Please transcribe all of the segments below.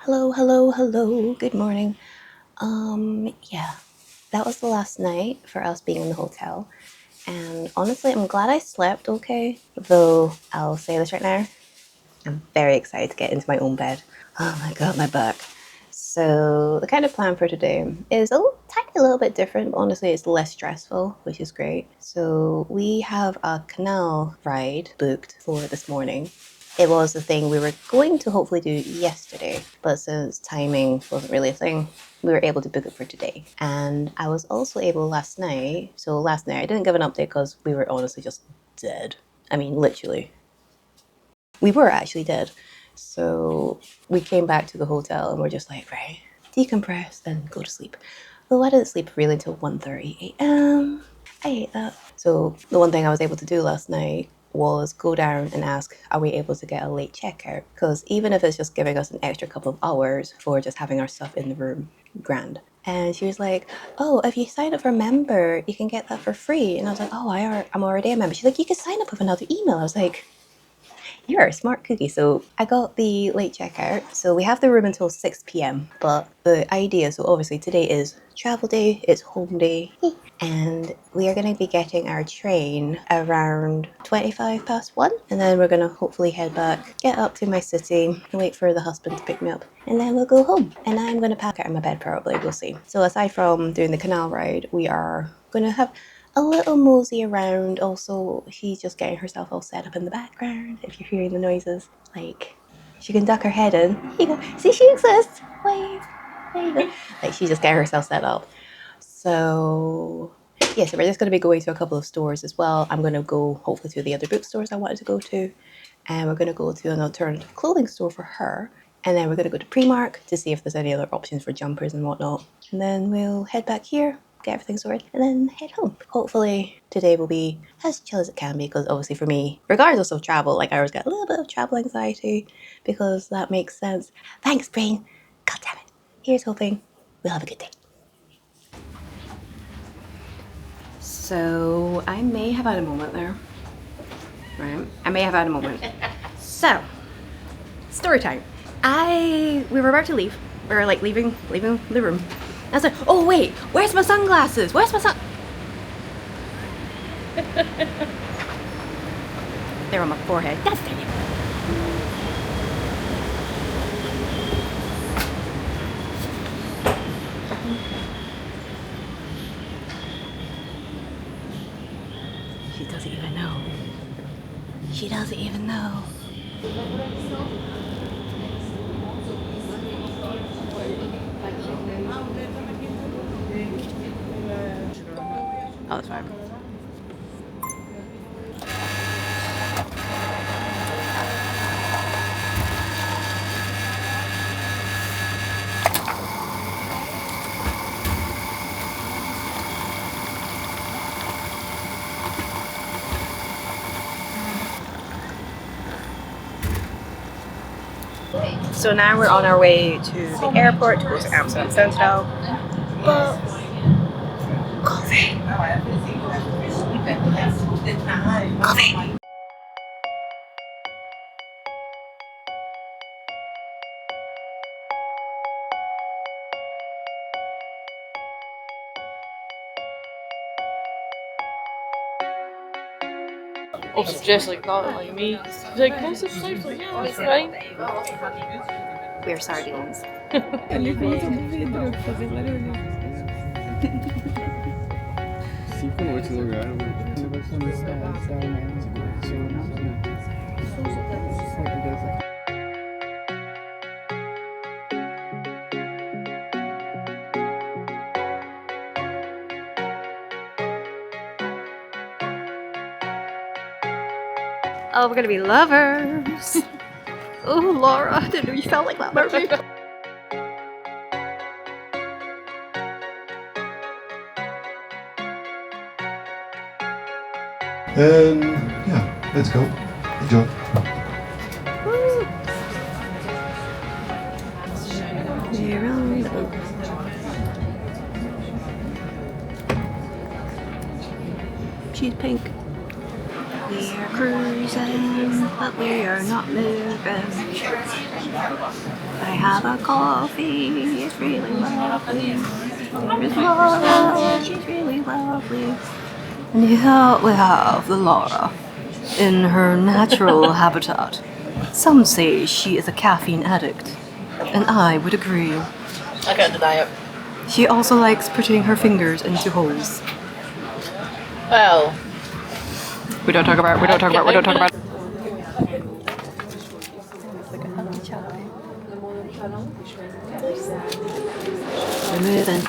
Hello, hello, hello. Good morning. Yeah, that was the last night for us being in the hotel. And honestly, I'm glad I slept okay. Though I'll say this right now, I'm very excited to get into my own bed. Oh my god, my back. So the kind of plan for today is a tiny little bit different, but honestly it's less stressful, which is great. So we have a canal ride booked for this morning. It was the thing we were going to hopefully do yesterday, but since timing wasn't really a thing, we were able to book it for today. And I was also able last night, so last night I didn't give an update because we were honestly just dead. I mean, literally. We were actually dead. So we came back to the hotel and we're just like, right, decompress and go to sleep. Well, I didn't sleep really until 1:30 a.m. I hate that. So the one thing I was able to do last night was go down and ask, are we able to get a late checkout? Because even if it's just giving us an extra couple of hours for just having our stuff in the room, grand. And she was like, oh, if you sign up for member, you can get that for free. And I was like, oh, I'm already a member. She's like, you can sign up with another email. I was like, you're a smart cookie. So I got the late checkout. So we have the room until 6 p.m. But the idea, so obviously today is travel day, it's home day, and we are going to be getting our train around 1:25. And then we're going to hopefully head back, get up to my city, and wait for the husband to pick me up. And then we'll go home. And I'm going to pack out in my bed probably, we'll see. So aside from doing the canal ride, we are going to have a little mosey around. Also, she's just getting herself all set up in the background. If you're hearing the noises, like she can duck her head in. Here you go. See, she exists. Wave. There you go. Like she's just getting herself set up. So yeah, so we're just going to be going to a couple of stores as well. I'm going to go hopefully to the other bookstores I wanted to go to, and we're going to go to an alternative clothing store for her. And then we're going to go to Primark to see if there's any other options for jumpers and whatnot. And then we'll head back here, get everything sorted, and then head home. Hopefully today will be as chill as it can be, because obviously for me, regardless of travel, like I always get a little bit of travel anxiety, because that makes sense. Thanks, brain. God damn it. Here's hoping we'll have a good day. So I may have had a moment there. Right? I may have had a moment. So, story time. We were about to leave. We were like leaving the room. I was like, oh wait, where's my sunglasses? Where's my They're on my forehead. God dang it. She doesn't even know. She doesn't even know. Oh, that's fine. So now we're on our way to the airport to go to Amsterdam Central. But coffee. Coffee. Of Jess like not like me. She's like, most of the time, like, yeah, it's fine. We're sardines. Oh, we're gonna be lovers. Oh, Laura, I didn't know you felt like that, Murphy. Yeah, let's go. Enjoy. We're on the boat. She's pink. We are cruising, but we are not moving. I have a coffee, it's really lovely. There's Laura, she's really lovely. And here we have the Laura in her natural habitat. Some say she is a caffeine addict, and I would agree. I can't deny it. She also likes putting her fingers into holes. Well, We don't talk about. We're moving.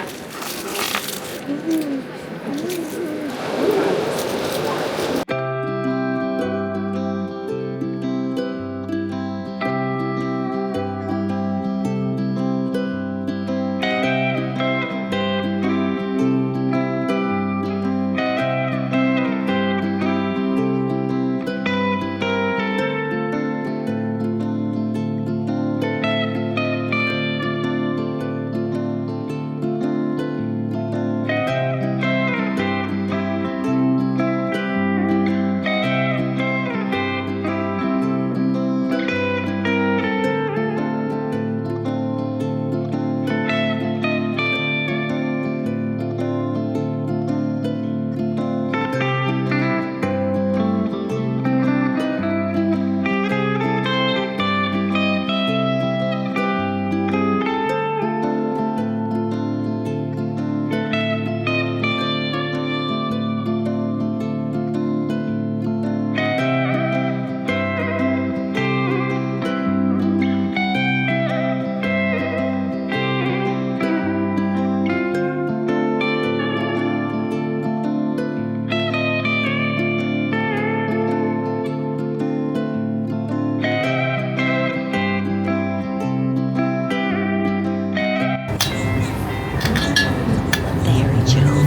Very chill.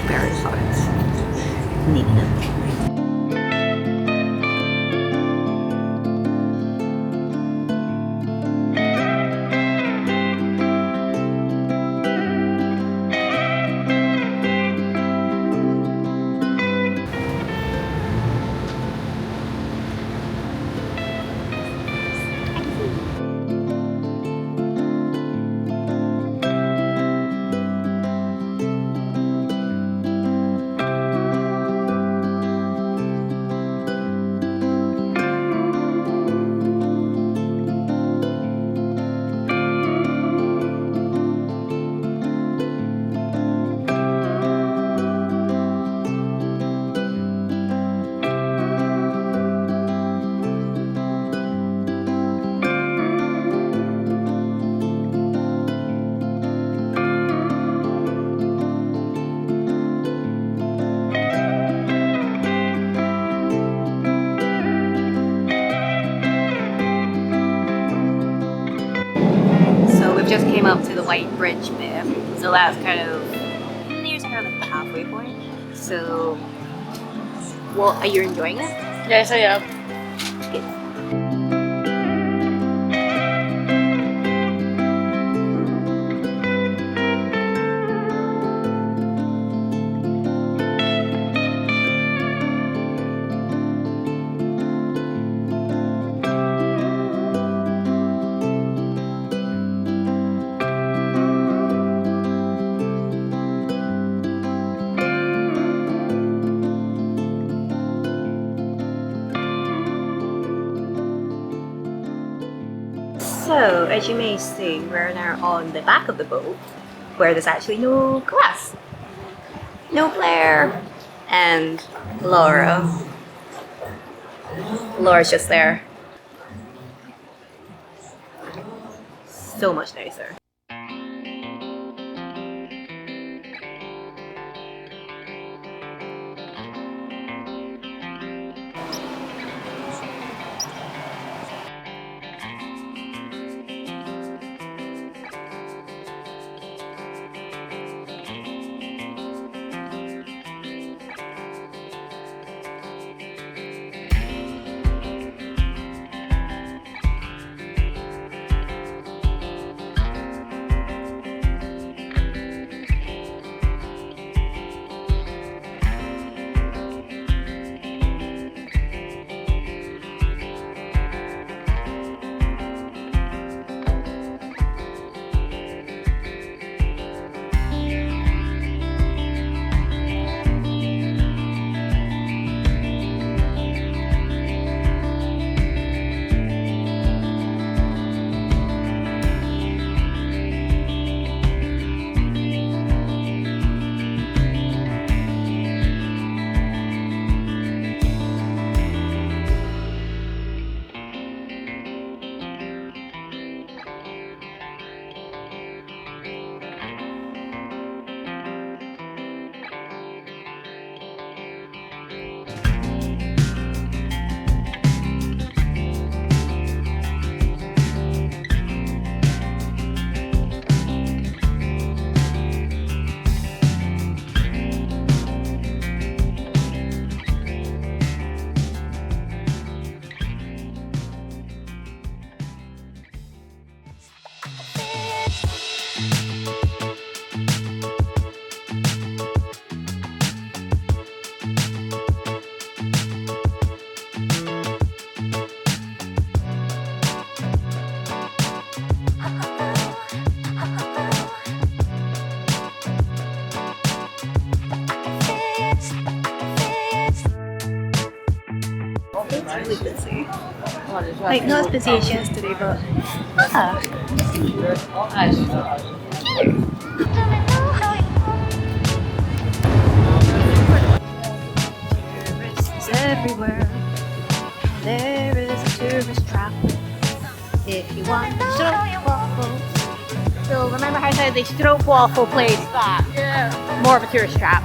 Very hot. Neat. Just came up to the white bridge there, so that's kind of near to kind of like the halfway point. So, well, are you enjoying it? yes, I am. Good. So, as you may see, we're now on the back of the boat, where there's actually no grass. No Blair and Laura. Laura's just there. So much nicer. really busy. Oh, Like, not as busy as yesterday, but yeah. Tourists everywhere. There is a tourist trap. If you want stroopwafel. So remember how I said the stroopwafel place? Yeah. More of a tourist trap.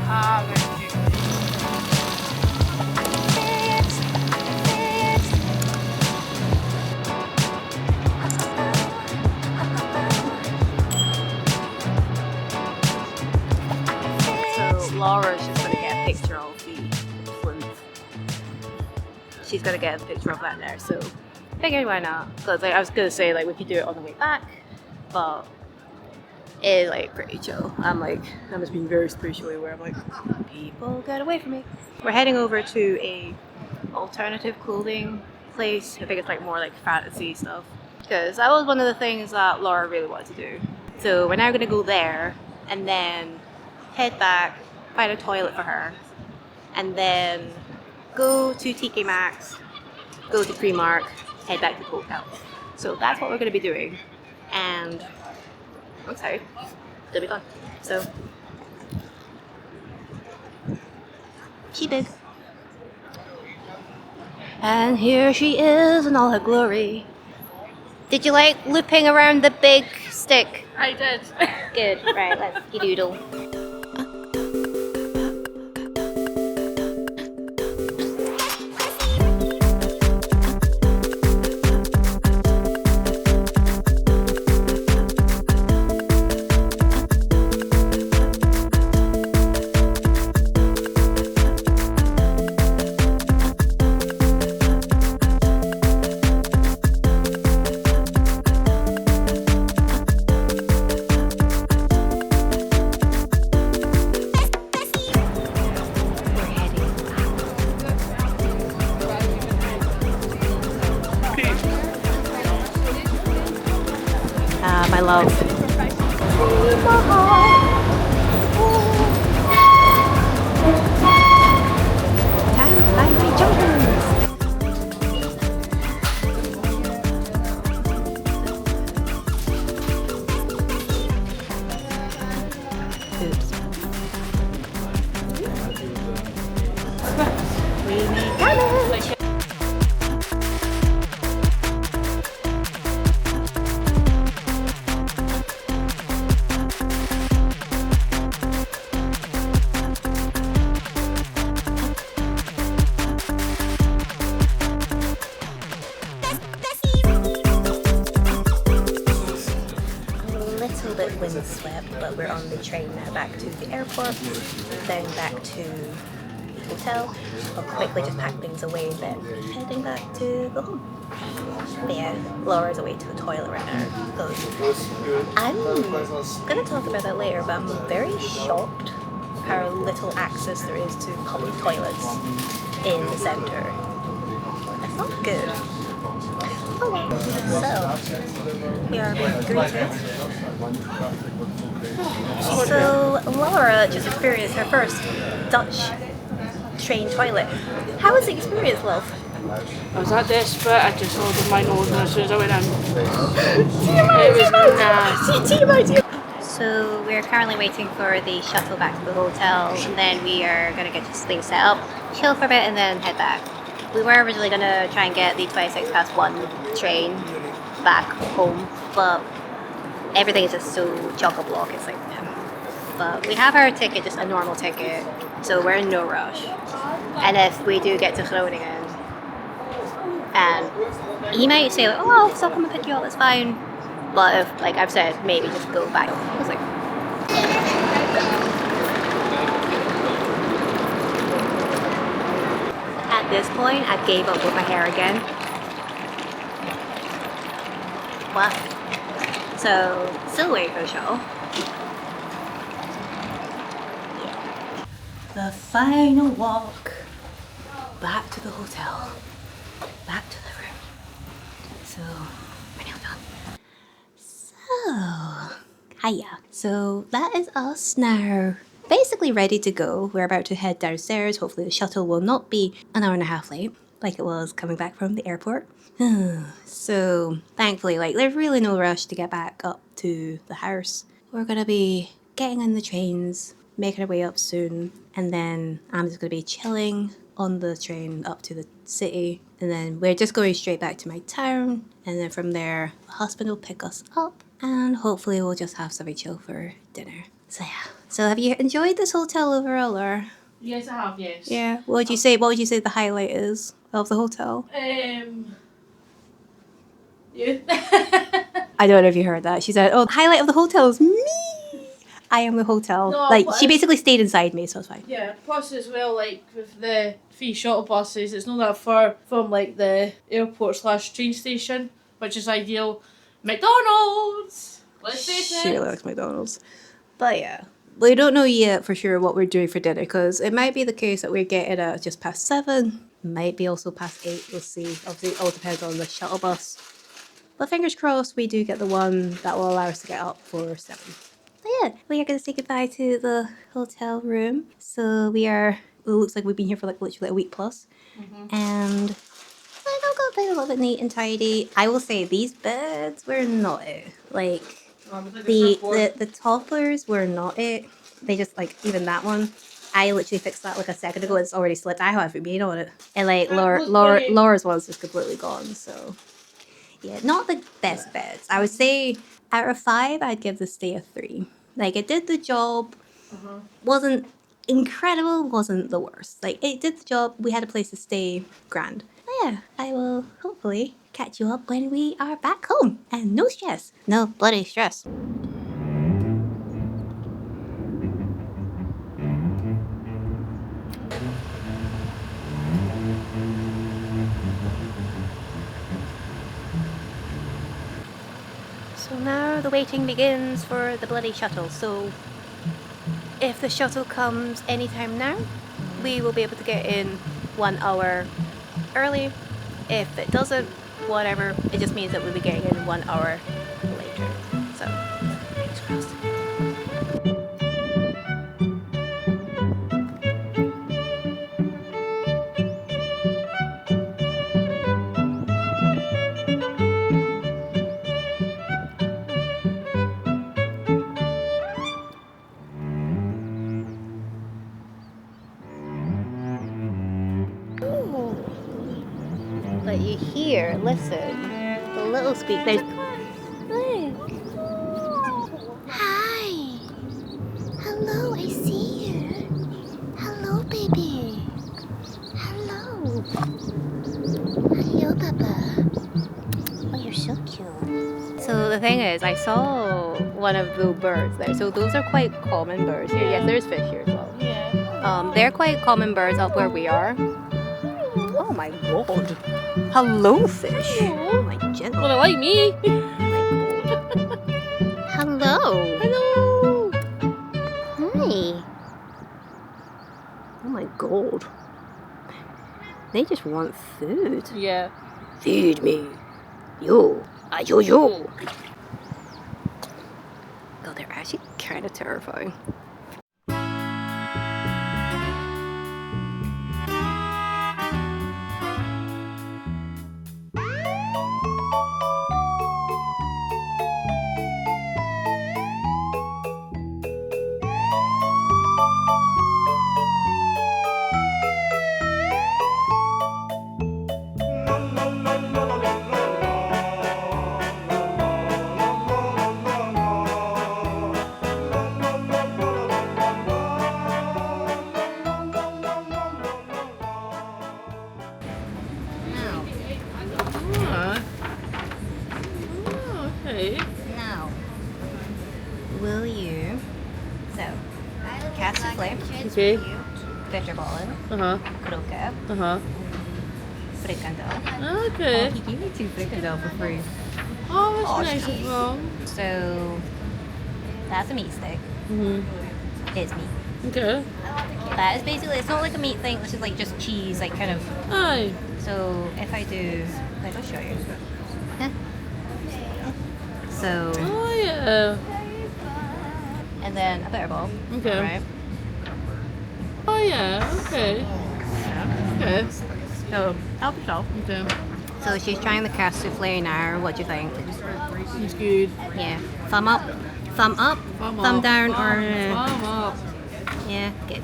So Laura's just gonna get a picture of the plinth. She's gonna get a picture of that there. So figured why not? Because like, I was gonna say like we could do it on the way back, but it's like pretty chill. I'm just being very spiritually aware. I'm like, people get away from me. We're heading over to a alternative clothing place. I think it's like more like fantasy stuff. Because that was one of the things that Laura really wanted to do. So we're now gonna go there and then head back, find a toilet for her, and then go to TK Maxx, go to Primark, head back to the hotel. So that's what we're gonna be doing. And I'm excited. It'll be fun. So she big. And here she is in all her glory. Did you like looping around the big stick? I did. Good. Right, let's doodle. My love. Time to find my jokers. Oops. We made damage. Bit windswept, but we're on the train now back to the airport, then back to the hotel. I'll quickly just pack things away, then heading back to go home. But yeah, Laura's away to the toilet right now. I'm gonna talk about that later, but I'm very shocked how little access there is to public toilets in the centre. That's not good. So, we are being greeted. So, Laura just experienced her first Dutch train toilet. How was the experience, love? I was that desperate, I just ordered my nose as soon as I went in. It was nasty. So we're currently waiting for the shuttle back to the hotel, and then we are going to get this thing set up, chill for a bit, and then head back. We were originally going to try and get the 1 train back home, but everything is just so chock-a-block, it's like, but we have our ticket, just a normal ticket, so we're in no rush. And if we do get to Groningen, and he might say, like, oh, I'll still come and pick you up, it's fine. But if, like I've said, maybe just go back. I was like, at this point, I gave up with my hair again. What? So, still waiting for the show. Yeah. The final walk back to the hotel. Back to the room. So, we're now done. Oh, hiya. So that is us now. Basically ready to go. We're about to head downstairs. Hopefully the shuttle will not be an hour and a half late. like it was coming back from the airport. So thankfully, like there's really no rush to get back up to the house. We're gonna be getting on the trains, making our way up soon, and then I'm just gonna be chilling on the train up to the city, and then we're just going straight back to my town, and then from there the husband will pick us up, and hopefully we'll just have something chill for dinner. So yeah. So have you enjoyed this hotel overall, or? Yes, I have. Yes. Yeah. What would you say? What would you say the highlight is of the hotel? You. I don't know if you heard that. She said, "Oh, the highlight of the hotel is me. I am the hotel." No, like but she basically stayed inside me, so it's fine. Yeah, plus as well, like with the free shuttle buses, it's not that far from like the airport / train station, which is ideal. McDonald's! Let's face She it! really likes McDonald's. But yeah. We don't know yet for sure what we're doing for dinner, because it might be the case that we're getting at just past 7. Might be also past 8. We'll see. Obviously, it all depends on the shuttle bus. But fingers crossed we do get the one that will allow us to get up for 7. But yeah, we are going to say goodbye to the hotel room. So it looks like we've been here for like literally a week plus. And I don't go a little bit neat and tidy. I will say these beds were not it. Like the toppers were not it. They just like even that one. I literally fixed that like a second ago. It's already slipped. I haven't been on it. And like Laura's one's just completely gone. So yeah, not the best beds. I would say out of 5, I'd give the stay a 3. Like it did the job. Wasn't incredible. Wasn't the worst. Like it did the job. We had a place to stay. Grand. But yeah, I will hopefully catch you up when we are back home. And no stress. No bloody stress. So now the waiting begins for the bloody shuttle. So if the shuttle comes anytime now, we will be able to get in 1 hour early. If it doesn't, whatever, it just means that we'll be getting in 1 hour later. So, fingers crossed. But you hear, listen, the little squeak. There's. Look. Hi. Hello, I see you. Hello, baby. Hello. Hello, Papa. Oh, you're so cute. So the thing is, I saw one of the birds there. So those are quite common birds here. Yes, there's fish here as well. Yeah. They're quite common birds up where we are. Oh my god. Hello, fish. Oh my gentle. Well, they like me. Hello. Hello. Hi. Oh my god. They just want food. Yeah. Feed me. Yo. Yo. God, they're actually kind of terrifying. Okay. Now, will you? So, cat souffle, Okay. vegetable, Uh-huh. croquette, Uh-huh. frikandel. Okay. He gave me 2 frikandel for free. Oh, that's nice as well. So, that's a meat stick. It's meat. Okay. That is basically, it's not like a meat thing, it's just like just cheese, like kind of. Aye. So, if I do, like, I'll show you. So, Oh, yeah. and then a butterball. Okay. Right? Oh, yeah. Okay. Okay. So help yourself. Okay. So she's trying the cash souffle now. What do you think? It's good. Yeah. Thumb up, thumb up, thumb down, or Thumb up. yeah, good.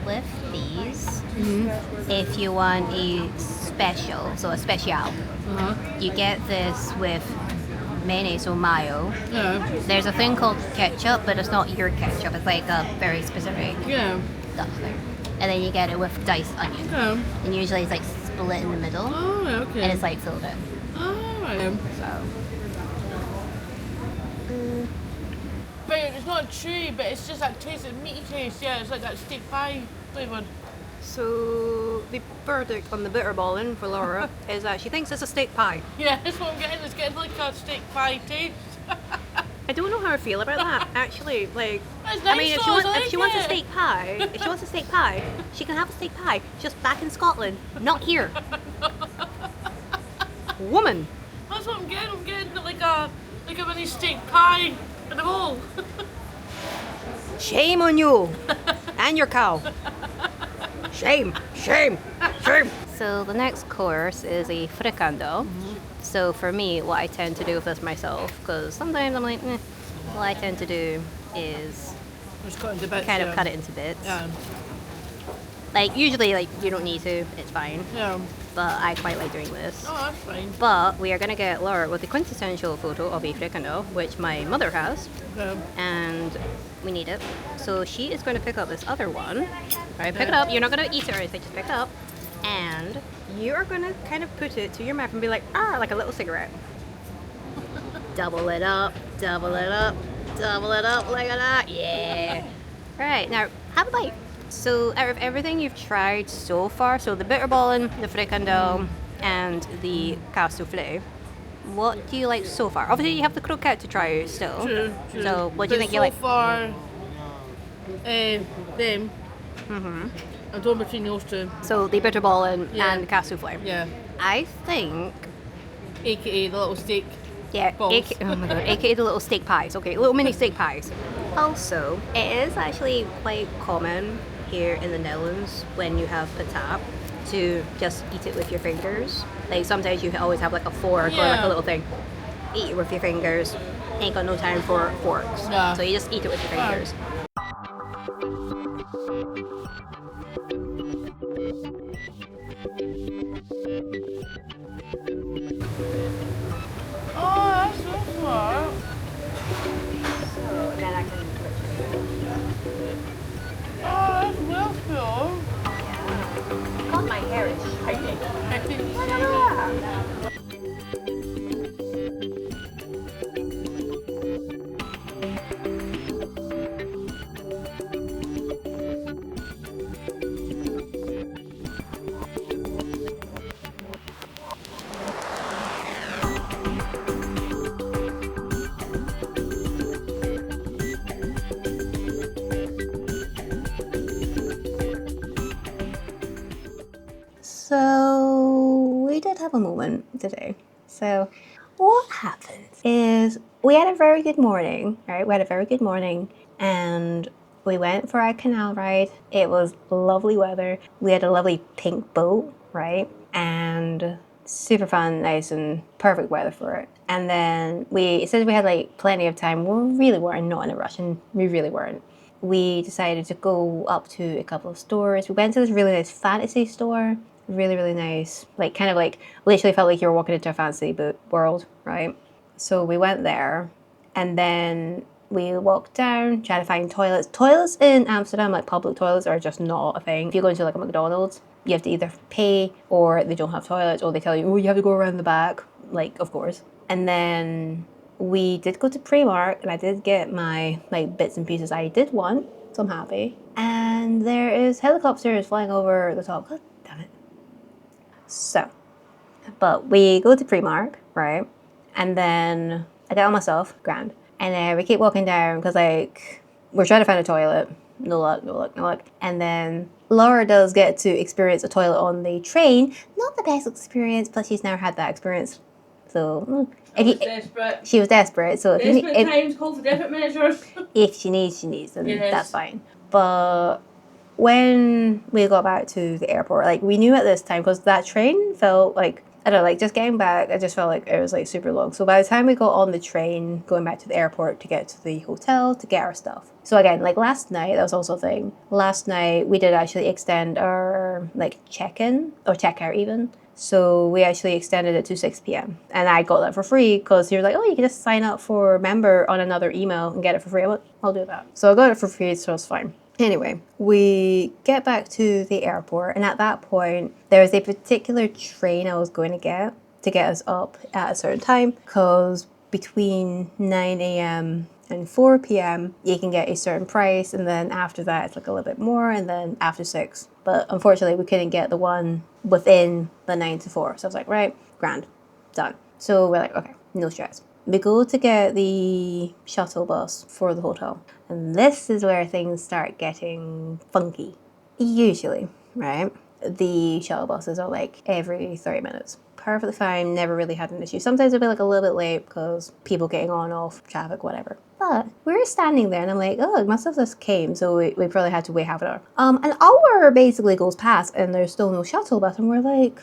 With these, if you want a special, so a special, you get this with mayonnaise or mayo. Yeah. There's a thing called ketchup, but it's not your ketchup. It's like a very specific Yeah. Dutch thing. And then you get it with diced onion. Yeah. And usually it's like split in the middle, Oh, okay. and it's like filled in. Oh, right. So. But it's not chewy, but it's just that taste, that meaty taste. Yeah, it's like that steak pie flavour. So the verdict on the bitterballen for Laura is that she thinks it's a steak pie. Yeah, that's what I'm getting. It's getting like a steak pie taste. I don't know how I feel about that. Actually, like, That's I mean, nice if though, she I wants a like it. steak pie, if she wants a steak pie, she can have a steak pie. Just back in Scotland, not here. Woman. That's what I'm getting. I'm getting like a mini steak pie in a bowl. Shame on you and your cow. Shame, shame, shame. So the next course is a fricando. So for me, what I tend to do with this myself, because sometimes I'm like, what I tend to do is Just cut into bits. kind yeah. of cut it into bits. Yeah. Like usually, like you don't need to, it's fine. Yeah. But I quite like doing this. Oh, that's fine. But we are gonna get Laura with the quintessential photo of a fricando, which my mother has, Okay. and we need it. So she is going to pick up this other one. Right, pick it up. You're not going to eat it or anything. Just pick it up, and you are going to kind of put it to your mouth and be like, like a little cigarette. Double it up, double it up, double it up like that. Yeah. Right, now have a bite. So out of everything you've tried so far, so the bitterballen, the fricando, and the casse souffle, what do you like so far? Obviously you have the croquette to try still. True. So what do you think you like? So far, them. I'm torn between those two. So the bitterballen Yeah. and casse souffle. Yeah. I think, AKA the little steak. yeah, Balls. oh my god, aka the little steak pies. Okay, little mini steak pies. Also, it is actually quite common here in the Netherlands when you have patat to just eat it with your fingers. Like sometimes you always have like a fork or like Yeah. a little thing. Eat it with your fingers. Ain't got no time for forks. Yeah. So you just eat it with your fingers. Oh, that's so smart. So then I can Oh, that's well cool. God, my hair is shiny. So we did have a moment today. So what happened is we had a very good morning, right? We had a very good morning and we went for our canal ride. It was lovely weather. We had a lovely pink boat, right? And super fun, nice and perfect weather for it. And then since we had like plenty of time, we really weren't not in a rush, and we really weren't. We decided to go up to a couple of stores. We went to this really nice fantasy store. Really, really nice. Like, kind of like, literally felt like you were walking into a fantasy world, right? So we went there, and then we walked down, trying to find toilets. Toilets in Amsterdam, like public toilets, are just not a thing. If you go into like a McDonald's, you have to either pay, or they don't have toilets, or they tell you, oh, you have to go around the back. Like, of course. And then we did go to Primark, and I did get my like bits and pieces I did want, so I'm happy. And there is helicopters flying over the top. God damn it. So, but we go to Primark, right? And then I get on myself, grand. And then we keep walking down because like we're trying to find a toilet. No luck, no luck, no luck. And then Laura does get to experience a toilet on the train. Not the best experience, but she's never had that experience. So Desperate. she was desperate. So Times call for desperate measures. if she needs, then Yes. that's fine. But when we got back to the airport, like we knew at this time, because that train felt like, I don't know, like just getting back, I just felt like it was like super long. So by the time we got on the train going back to the airport to get to the hotel to get our stuff. So again, like last night, that was also a thing. Last night we did actually extend our like check-in or check-out even. So we actually extended it to 6 p.m. And I got that for free because you're like, oh, you can just sign up for a member on another email and get it for free. I'll do that. So I got it for free, so it's fine. Anyway, we get back to the airport, and at that point, there was a particular train I was going to get us up at a certain time, because between 9 a.m. and 4 p.m. you can get a certain price, and then after that it's like a little bit more, and then after 6. But unfortunately, we couldn't get the one within the 9 to 4. So I was like, right, grand, done. So we're like, okay, no stress. We go to get the shuttle bus for the hotel. And this is where things start getting funky. Usually, right? The shuttle buses are like every 30 minutes. Perfectly fine, never really had an issue. Sometimes it'll be like a little bit late because people getting on, off, traffic, whatever. But we were standing there and I'm like, oh, it must have just came, so we probably had to wait half an hour. An hour basically goes past and there's still no shuttle bus, and we're like,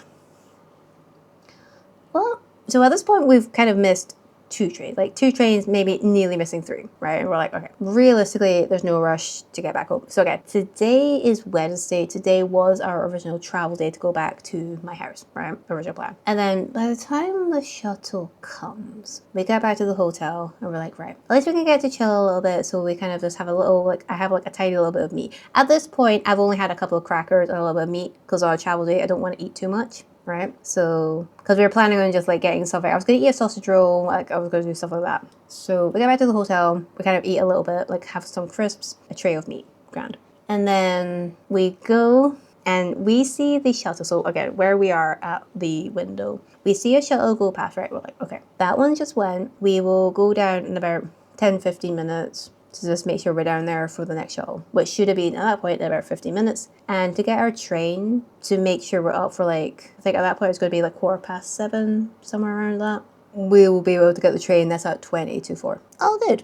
what? So at this point we've kind of missed 2 trains, like 2 trains, maybe nearly missing 3, right? And we're like, okay, realistically, there's no rush to get back home. So again, today is Wednesday. Today was our original travel day to go back to my house, right? Original plan. And then by the time the shuttle comes, we get back to the hotel and we're like, right, at least we can get to chill a little bit. So we kind of just have a little, like, I have like a tiny little bit of meat. At this point, I've only had a couple of crackers and a little bit of meat because on a travel day, I don't want to eat too much. Right? So, because we were planning on just like getting stuff. I was going to eat a sausage roll, like I was going to do stuff like that. So we get back to the hotel, we kind of eat a little bit, like have some crisps, a tray of meat, grand. And then we go and we see the shuttle. So again, where we are at the window, we see a shuttle go past, right? We're like, okay, that one just went. We will go down in about 10-15 minutes to just make sure we're down there for the next shuttle, which should have been at that point in about 50 minutes. And to get our train, to make sure we're up for like, I think at that point it's going to be like 7:15, somewhere around that. We will be able to get the train that's at 20 to 4. All good.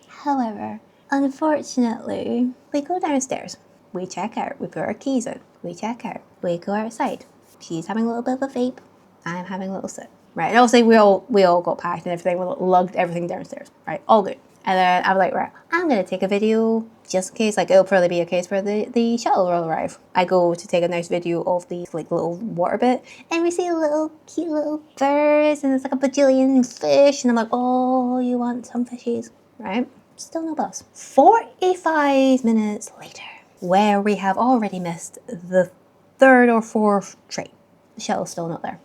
However, unfortunately, we go downstairs. We check out. We put our keys in. We check out. We go outside. She's having a little bit of a vape. I'm having a little sip. Right. And obviously we all got packed and everything. We lugged everything downstairs. Right. All good. And then I was like, right, I'm going to take a video just in case, like it'll probably be a case where the shuttle will arrive. I go to take a nice video of the like little water bit and we see a little cute little birds and it's like a bajillion fish and I'm like, oh, you want some fishies, right? Still no bus. 45 minutes later, where we have already missed the 3rd or 4th train. The shuttle's still not there.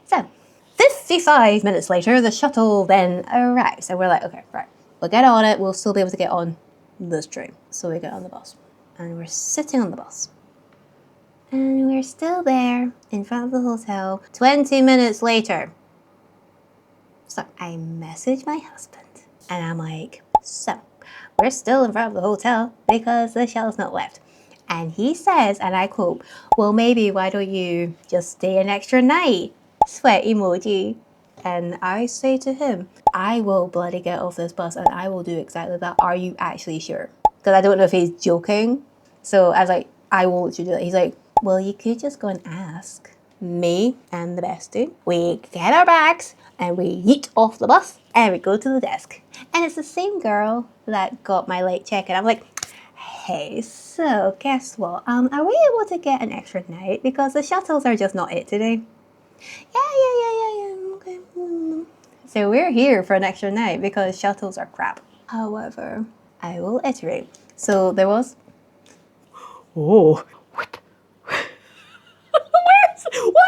So 55 minutes later, the shuttle then arrives. And we're like, okay, right, we'll get on it. We'll still be able to get on this train. So we get on the bus. And we're sitting on the bus. And we're still there in front of the hotel 20 minutes later. So I message my husband. And I'm like, so we're still in front of the hotel because the shuttle's not left. And he says, and I quote, well, maybe why don't you just stay an extra night? Sweat emoji. And I say to him, I will bloody get off this bus and I will do exactly that. Are you actually sure? Because I don't know if he's joking. So I was like, I will let you do that. He's like, well, you could just go and ask me and the bestie. We get our bags and we yeet off the bus and we go to the desk. And it's the same girl that got my late check-in. I'm like, hey, so guess what? Are we able to get an extra night? Because the shuttles are just not it today. Yeah, okay. So we're here for an extra night because shuttles are crap. However, I will iterate. So there was... Oh, what? Why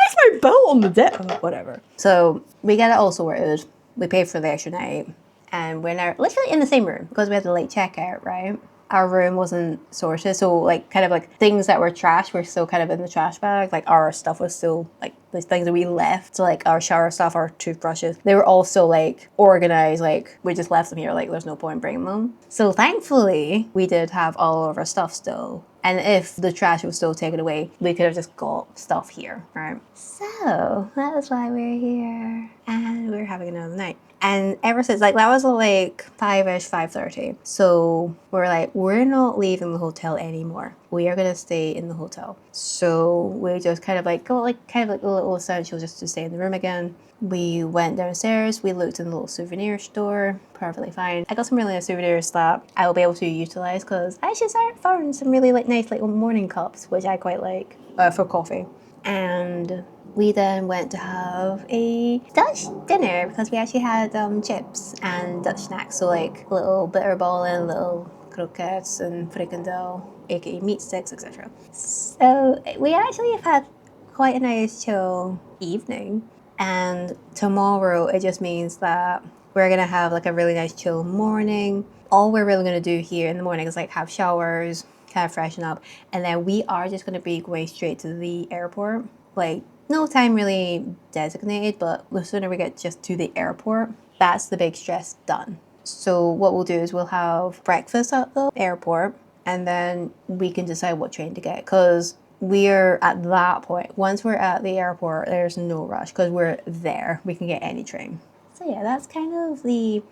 is my belt on the deck? Oh, whatever. So we get it all sorted. We paid for the extra night. And we're now literally in the same room because we had the late checkout, right? Our room wasn't sorted, so like kind of like things that were trash were still kind of in the trash bag. Like our stuff was still like the things that we left, so like our shower stuff, our toothbrushes, they were all still like organized. Like we just left them here, like there's no point in bringing them. So thankfully we did have all of our stuff still. And if the trash was still taken away, we could have just got stuff here, right? So So that is why we're here, and we're having another night. And ever since, like, that was like 5ish, 5:30. So we're like, we're not leaving the hotel anymore. We are gonna stay in the hotel. So we just kind of like got like kind of like a little essential just to stay in the room again. We went downstairs, we looked in the little souvenir store, perfectly fine. I got some really nice souvenirs that I will be able to utilize because I just found some really like nice little morning cups, which I quite like for coffee. And we then went to have a Dutch dinner because we actually had chips and Dutch snacks, so like little bitterballen, little croquettes and frikandel, aka meat sticks, etc. So we actually have had quite a nice chill evening, and tomorrow it just means that we're gonna have like a really nice chill morning. All we're really gonna do here in the morning is like have showers, kind of freshen up, and then we are just gonna be going straight to the airport. Like no time really designated, but the sooner we get just to the airport, that's the big stress done. So what we'll do is we'll have breakfast at the airport, and then we can decide what train to get, because we're at that point. Once we're at the airport, there's no rush because we're there. We can get any train. So yeah, that's kind of the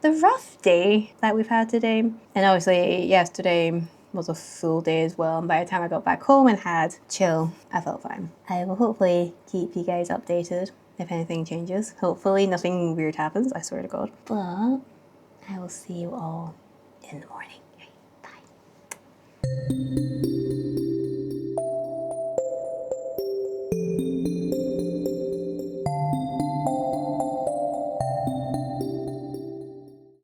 rough day that we've had today. And obviously yesterday was a full day as well. And by the time I got back home and had chill, I felt fine. I will hopefully keep you guys updated if anything changes. Hopefully nothing weird happens, I swear to God. But I will see you all in the morning.